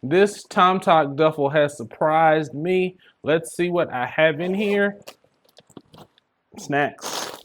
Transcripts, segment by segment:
This Tomtoc duffel has surprised me. Let's see what I have in here. Snacks.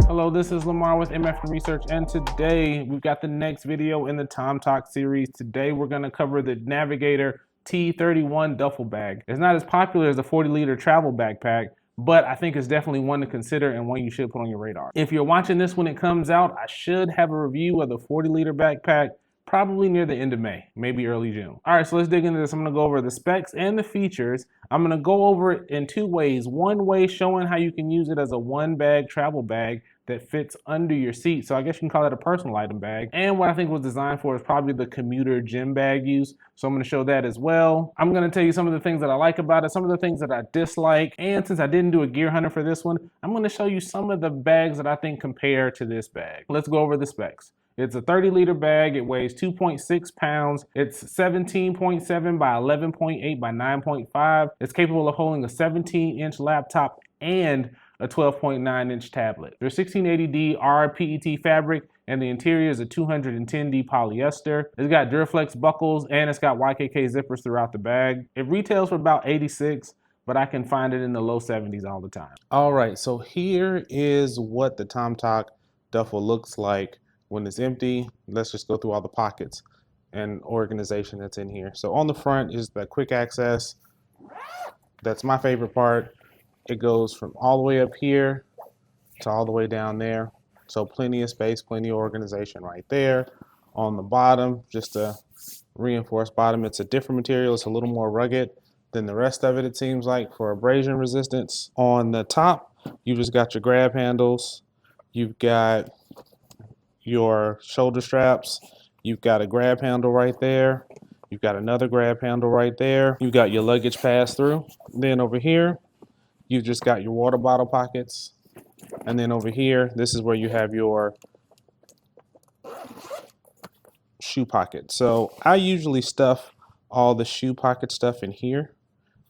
Hello, this is Lamar with MF Research, and today we've got the next video in the Tomtoc series. Today we're going to cover the Navigator T31 duffel bag. It's not as popular as the 40-liter travel backpack, but I think it's definitely one to consider and one you should put on your radar. If you're watching this when it comes out, I should have a review of the 40-liter backpack probably near the end of May, maybe early June. All right, so let's dig into this. I'm gonna go over the specs and the features. I'm gonna go over it in two ways. One way showing how you can use it as a one bag travel bag that fits under your seat. So I guess you can call it a personal item bag. And what I think was designed for is probably the commuter gym bag use. So I'm gonna show that as well. I'm gonna tell you some of the things that I like about it, some of the things that I dislike. And since I didn't do a gear hunter for this one, I'm gonna show you some of the bags that I think compare to this bag. Let's go over the specs. It's a 30-liter bag. It weighs 2.6 pounds. It's 17.7 by 11.8 by 9.5. It's capable of holding a 17-inch laptop and a 12.9-inch tablet. There's 1680D RPET fabric, and the interior is a 210D polyester. It's got Duraflex buckles, and it's got YKK zippers throughout the bag. It retails for about $86, but I can find it in the low 70s all the time. All right, so here is what the Tomtoc duffel looks like when it's empty. Let's just go through all the pockets and organization that's in here. So on the front is the quick access. That's my favorite part. It goes from all the way up here to all the way down there. So plenty of space, plenty of organization right there. On the bottom, just a reinforced bottom. It's a different material. It's a little more rugged than the rest of it, it seems like, for abrasion resistance. On the top, you just got your grab handles. You've got your shoulder straps. You've got a grab handle right there. You've got another grab handle right there. You've got your luggage pass through. Then over here, you've just got your water bottle pockets. And then over here, this is where you have your shoe pocket. So I usually stuff all the shoe pocket stuff in here,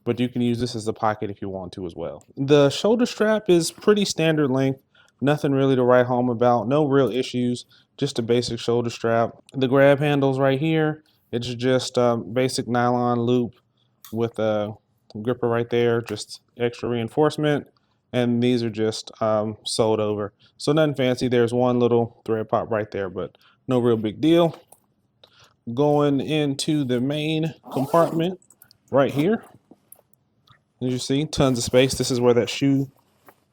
but you can use this as a pocket if you want to as well. The shoulder strap is pretty standard length. Nothing really to write home about, no real issues, just a basic shoulder strap. The grab handles right here, it's just basic nylon loop with a gripper right there, just extra reinforcement. And these are just sewed over. So nothing fancy. There's one little thread pop right there, but no real big deal. Going into the main compartment right here, as you see, tons of space. This is where that shoe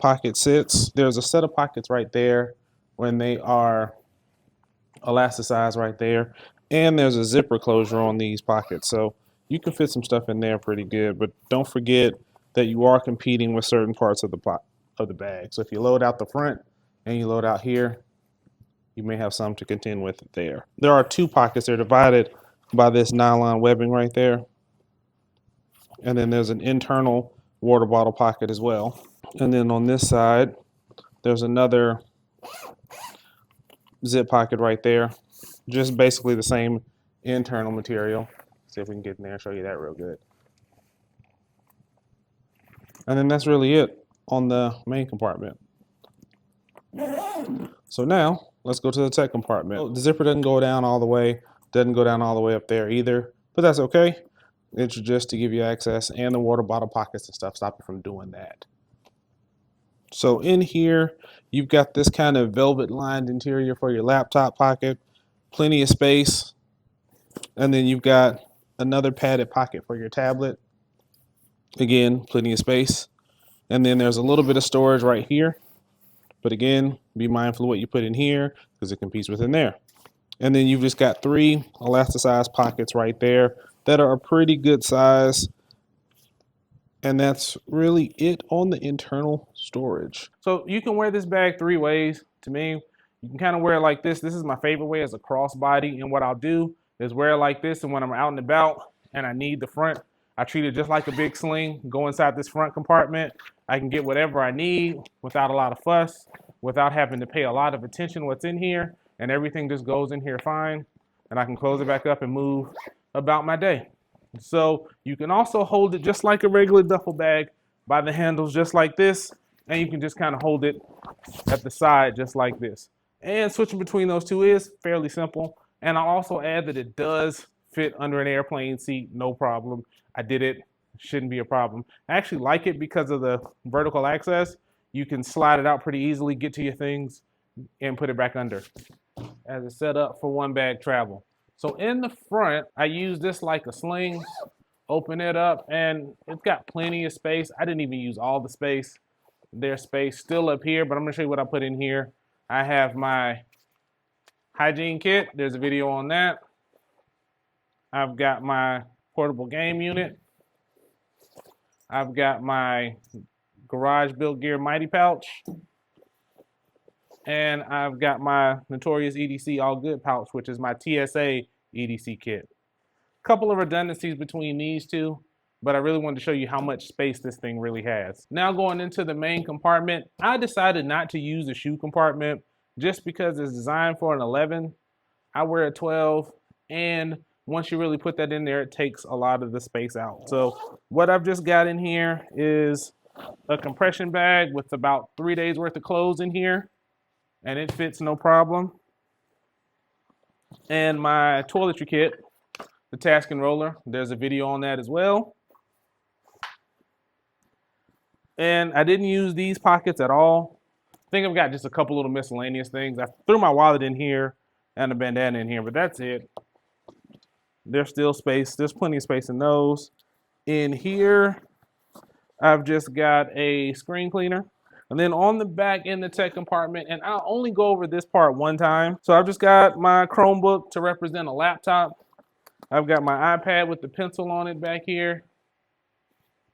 pocket sits. There's a set of pockets right there when they are elasticized right there, and there's a zipper closure on these pockets, so you can fit some stuff in there pretty good. But don't forget that you are competing with certain parts of the bag. So if you load out the front and you load out here, you may have some to contend with there. There are two pockets. They're divided by this nylon webbing right there, and then there's an internal water bottle pocket as well. And then on this side, there's another zip pocket right there. Just basically the same internal material. See if we can get in there and show you that real good. And then that's really it on the main compartment. So now, let's go to the tech compartment. The zipper doesn't go down all the way, doesn't go down all the way up there either, but that's okay. It's just to give you access, and the water bottle pockets and stuff stop you from doing that. So in here, you've got this kind of velvet lined interior for your laptop pocket, plenty of space. And then you've got another padded pocket for your tablet. Again, plenty of space. And then there's a little bit of storage right here. But again, be mindful of what you put in here because it competes within there. And then you've just got three elasticized pockets right there that are a pretty good size. And that's really it on the internal storage. So you can wear this bag three ways. To me, you can kind of wear it like this. This is my favorite way, as a crossbody. And what I'll do is wear it like this. And when I'm out and about and I need the front, I treat it just like a big sling. Go inside this front compartment. I can get whatever I need without a lot of fuss, without having to pay a lot of attention what's in here. And everything just goes in here fine. And I can close it back up and move about my day. So you can also hold it just like a regular duffel bag by the handles, just like this, and you can just kind of hold it at the side just like this. And switching between those two is fairly simple. And I'll also add that it does fit under an airplane seat, no problem. I did it, shouldn't be a problem. I actually like it because of the vertical access. You can slide it out pretty easily, get to your things, and put it back under as a setup for one bag travel. So in the front, I use this like a sling, open it up, and it's got plenty of space. I didn't even use all the space. There's space still up here, but I'm gonna show you what I put in here. I have my hygiene kit. There's a video on that. I've got my portable game unit. I've got my garage built gear mighty pouch. And I've got my notorious EDC all good pouch, which is my TSA EDC kit. A couple of redundancies between these two, but I really wanted to show you how much space this thing really has. Now going into the main compartment, I decided not to use the shoe compartment just because it's designed for an 11. I wear a 12, and once you really put that in there, it takes a lot of the space out. So what I've just got in here is a compression bag with about 3 days worth of clothes in here, and it fits no problem. And my toiletry kit, the task and roller, there's a video on that as well. And I didn't use these pockets at all. I think I've got just a couple little miscellaneous things. I threw my wallet in here and a bandana in here, but that's it. There's still space. There's plenty of space in those. In here, I've just got a screen cleaner. And then on the back in the tech compartment, and I'll only go over this part one time. So I've just got my Chromebook to represent a laptop. I've got my iPad with the pencil on it back here.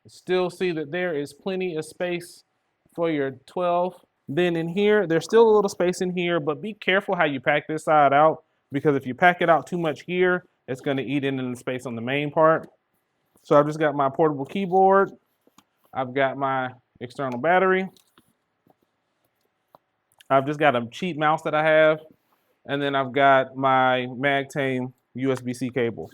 Still see that there is plenty of space for your 12. Then in here, there's still a little space in here, but be careful how you pack this side out, because if you pack it out too much here, it's going to eat into the space on the main part. So I've just got my portable keyboard. I've got my external battery. I've just got a cheap mouse that I have. And then I've got my MagTame USB-C cable.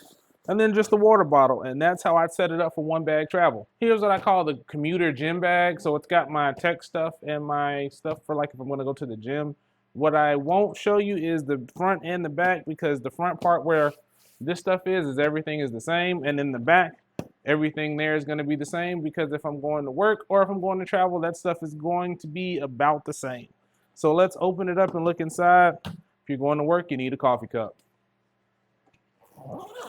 And then just the water bottle. And that's how I'd set it up for one bag travel. Here's what I call the Commuter gym bag. So it's got my tech stuff and my stuff for like if I'm going to go to the gym. What I won't show you is the front and the back, because the front part where this stuff is everything is the same. And in the back, everything there is going to be the same, because if I'm going to work or if I'm going to travel, that stuff is going to be about the same. So let's open it up and look inside. If you're going to work, you need a coffee cup.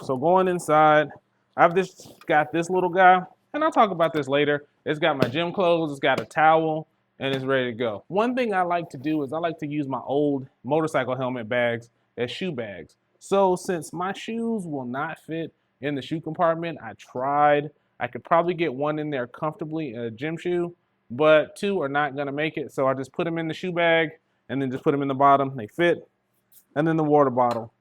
So going inside, I've just got this little guy, and I'll talk about this later. It's got my gym clothes, it's got a towel, and it's ready to go. One thing I like to do is I like to use my old motorcycle helmet bags as shoe bags. So since my shoes will not fit in the shoe compartment, I tried. I could probably get one in there comfortably, a gym shoe, but two are not gonna make it. So I just put them in the shoe bag and then just put them in the bottom. They fit. And then the water bottle.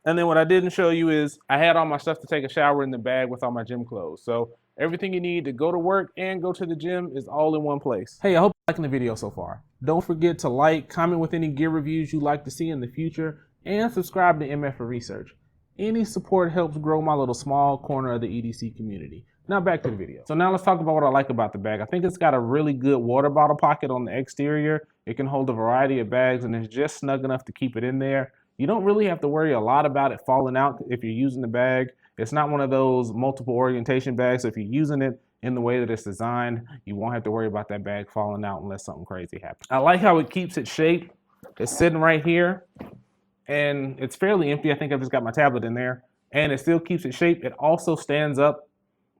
And then what I didn't show you is I had all my stuff to take a shower in the bag with all my gym clothes. So everything you need to go to work and go to the gym is all in one place. Hey, I hope you're liking the video so far. Don't forget to like, comment with any gear reviews you'd like to see in the future, and subscribe to MF for Research. Any support helps grow my little small corner of the EDC community. Now back to the video. So now let's talk about what I like about the bag. I think it's got a really good water bottle pocket on the exterior. It can hold a variety of bags, and it's just snug enough to keep it in there. You don't really have to worry a lot about it falling out if you're using the bag. It's not one of those multiple orientation bags, so if you're using it in the way that it's designed, you won't have to worry about that bag falling out unless something crazy happens. I like how it keeps its shape. It's sitting right here, and it's fairly empty. I think I've just got my tablet in there, and it still keeps its shape. It also stands up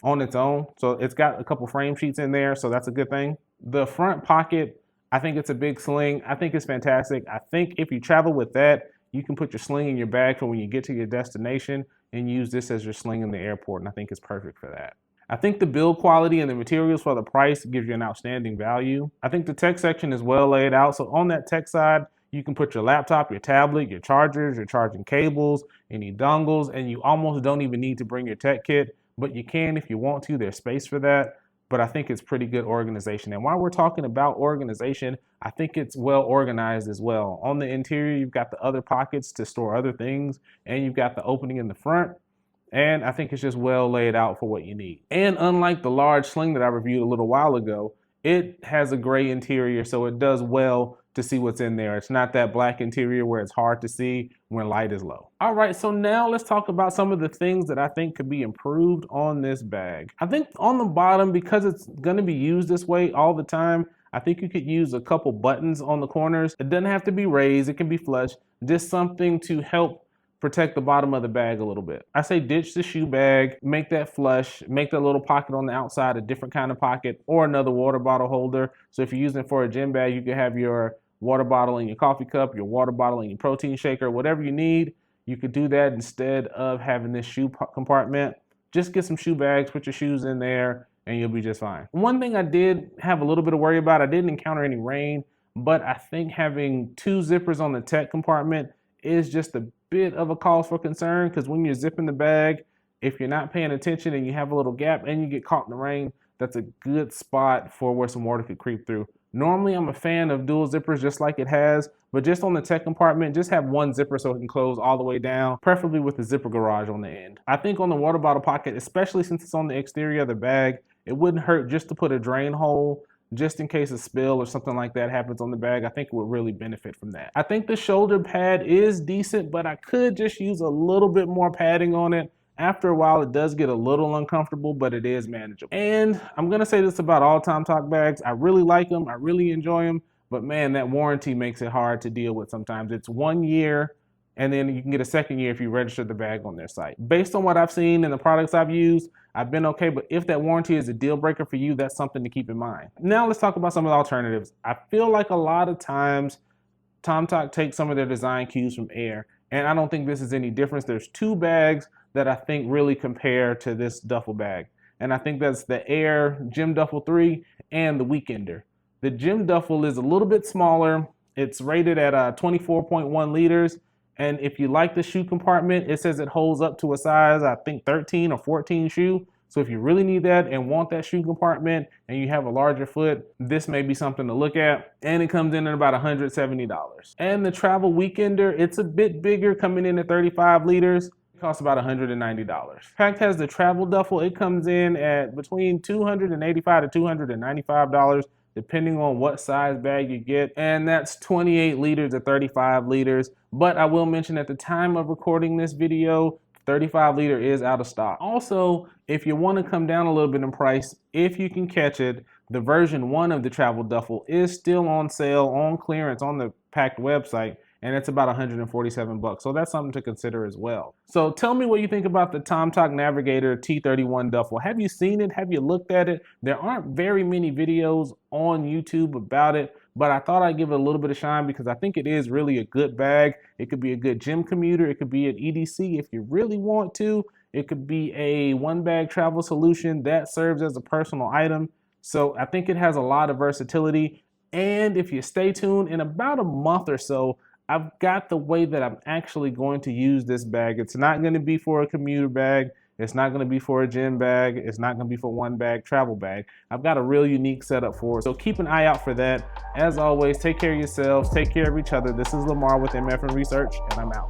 on its own, so it's got a couple frame sheets in there, so that's a good thing. The front pocket, I think it's a big sling. I think it's fantastic. I think if you travel with that, you can put your sling in your bag for when you get to your destination and use this as your sling in the airport, and I think it's perfect for that. I think the build quality and the materials for the price gives you an outstanding value. I think the tech section is well laid out, so on that tech side, you can put your laptop, your tablet, your chargers, your charging cables, any dongles, and you almost don't even need to bring your tech kit, but you can if you want to. There's space for that. But I think it's pretty good organization. And while we're talking about organization, I think it's well organized as well. On the interior, you've got the other pockets to store other things, and you've got the opening in the front. And I think it's just well laid out for what you need. And unlike the large sling that I reviewed a little while ago, it has a gray interior, so it does well to see what's in there. It's not that black interior where it's hard to see when light is low. All right, so now let's talk about some of the things that I think could be improved on this bag. I think on the bottom, because it's gonna be used this way all the time, I think you could use a couple buttons on the corners. It doesn't have to be raised, it can be flush, just something to help protect the bottom of the bag a little bit. I say ditch the shoe bag, make that flush, make that little pocket on the outside a different kind of pocket or another water bottle holder. So if you're using it for a gym bag, you can have your water bottle in your coffee cup, your water bottle in your protein shaker, whatever you need. You could do that instead of having this shoe compartment. Just get some shoe bags, put your shoes in there, and you'll be just fine. One thing I did have a little bit of worry about, I didn't encounter any rain, but I think having 2 zippers on the tech compartment is just a bit of a cause for concern, because when you're zipping the bag, if you're not paying attention and you have a little gap and you get caught in the rain, that's a good spot for where some water could creep through. Normally, I'm a fan of dual zippers just like it has, but just on the tech compartment, just have 1 zipper so it can close all the way down, preferably with a zipper garage on the end. I think on the water bottle pocket, especially since it's on the exterior of the bag, it wouldn't hurt just to put a drain hole just in case a spill or something like that happens on the bag. I think it would really benefit from that. I think the shoulder pad is decent, but I could just use a little bit more padding on it. After a while, it does get a little uncomfortable, but it is manageable. And I'm gonna say this about all Tomtoc bags. I really like them, I really enjoy them, but man, that warranty makes it hard to deal with sometimes. It's 1 year, and then you can get a 2nd year if you register the bag on their site. Based on what I've seen and the products I've used, I've been okay, but if that warranty is a deal breaker for you, that's something to keep in mind. Now let's talk about some of the alternatives. I feel like a lot of times Tomtoc takes some of their design cues from Air, and I don't think this is any difference. There's 2 bags that I think really compare to this duffel bag, and I think that's the Air Gym Duffel 3 and the Weekender. The Gym Duffel is a little bit smaller. It's rated at 24.1 liters. And if you like the shoe compartment, it says it holds up to a size, I think 13 or 14 shoe. So if you really need that and want that shoe compartment and you have a larger foot, this may be something to look at. And it comes in at about $170. And the Travel Weekender, it's a bit bigger, coming in at 35 liters. It costs about $190. Pact has the Travel Duffel. It comes in at between $285 to $295. Depending on what size bag you get, and that's 28 liters or 35 liters. But I will mention at the time of recording this video, 35 liter is out of stock. Also, if you want to come down a little bit in price, if you can catch it, the version 1 of the Travel Duffel is still on sale, on clearance on the Pact website, and it's about 147 bucks. So that's something to consider as well. So tell me what you think about the Tomtoc Navigator T31 Duffel. Have you seen it? Have you looked at it? There aren't very many videos on YouTube about it, but I thought I'd give it a little bit of shine because I think it is really a good bag. It could be a good gym commuter. It could be an EDC if you really want to. It could be a 1-bag travel solution that serves as a personal item. So I think it has a lot of versatility. And if you stay tuned, in about a month or so, I've got the way that I'm actually going to use this bag. It's not going to be for a commuter bag. It's not going to be for a gym bag. It's not going to be for 1-bag travel bag. I've got a real unique setup for it. So keep an eye out for that. As always, take care of yourselves. Take care of each other. This is Lamar with MF and Research, and I'm out.